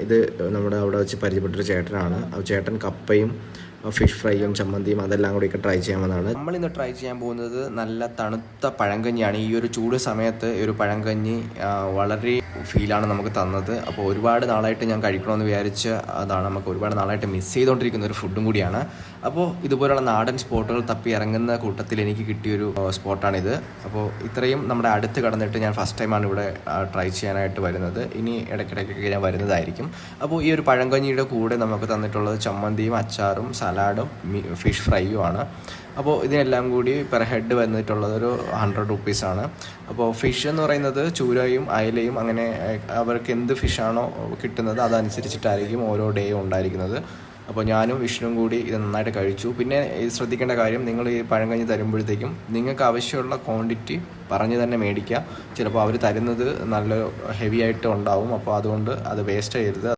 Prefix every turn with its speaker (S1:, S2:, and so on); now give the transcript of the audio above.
S1: ഇത് നമ്മുടെ അവിടെ വെച്ച് പരിചയപ്പെട്ടൊരു ചേട്ടനാണ്. ചേട്ടൻ കപ്പയും ഫിഷ് ഫ്രൈയും ചമ്മന്തിയും അതെല്ലാം കൂടിയൊക്കെ ട്രൈ ചെയ്യാമെന്നാണ്. നമ്മളിന്ന് ട്രൈ ചെയ്യാൻ പോകുന്നത് നല്ല തണുത്ത പഴങ്കഞ്ഞിയാണ്. ഈ ഒരു ചൂട് സമയത്ത് ഈ ഒരു പഴങ്കഞ്ഞി വളരെ ഫീലാണ് നമുക്ക് തന്നത്. അപ്പോൾ ഒരുപാട് നാളായിട്ട് ഞാൻ കഴിക്കണമെന്ന് വിചാരിച്ച അതാണ്. നമുക്ക് ഒരുപാട് നാളായിട്ട് മിസ് ചെയ്തുകൊണ്ടിരിക്കുന്ന ഒരു ഫുഡും കൂടിയാണ്. അപ്പോൾ ഇതുപോലുള്ള നാടൻ സ്പോട്ടുകൾ തപ്പി ഇറങ്ങുന്ന കൂട്ടത്തിൽ എനിക്ക് കിട്ടിയൊരു സ്പോട്ടാണിത്. അപ്പോൾ ഇത്രയും നമ്മുടെ അടുത്ത് കടന്നിട്ട് ഞാൻ ഫസ്റ്റ് ടൈമാണ് ഇവിടെ ട്രൈ ചെയ്യാനായിട്ട് വരുന്നത്. ഇനി ഇടയ്ക്കിടയ്ക്കൊക്കെ ഞാൻ വരുന്നതായിരിക്കും. അപ്പോൾ ഈ ഒരു പഴങ്കഞ്ഞിയുടെ കൂടെ നമുക്ക് തന്നിട്ടുള്ളത് ചമ്മന്തിയും അച്ചാറും സലാഡും ഫിഷ് ഫ്രൈയും ആണ്. അപ്പോൾ ഇതിനെല്ലാം കൂടി പെർ ഹെഡ് വന്നിട്ടുള്ളത് ഒരു 100 റുപ്പീസാണ്. അപ്പോൾ ഫിഷ് എന്ന് പറയുന്നത് ചൂരയും അയലയും അങ്ങനെ അവർക്ക് എന്ത് ഫിഷാണോ കിട്ടുന്നത് അതനുസരിച്ചിട്ടായിരിക്കും ഓരോ ഡേയും ഉണ്ടായിരിക്കുന്നത്. അപ്പോൾ ഞാനും വിഷ്ണുവും കൂടി ഇത് നന്നായിട്ട് കഴിച്ചു. പിന്നെ ശ്രദ്ധിക്കേണ്ട കാര്യം, നിങ്ങൾ ഈ പഴങ്കഞ്ഞി തരുമ്പോഴത്തേക്കും നിങ്ങൾക്ക് ആവശ്യമുള്ള ക്വാണ്ടിറ്റി പറഞ്ഞ് തന്നെ മേടിക്കുക. ചിലപ്പോൾ അവർ തരുന്നത് നല്ല ഹെവി ആയിട്ട് ഉണ്ടാവും. അപ്പോൾ അതുകൊണ്ട് അത് വേസ്റ്റ് ചെയ്യരുത്.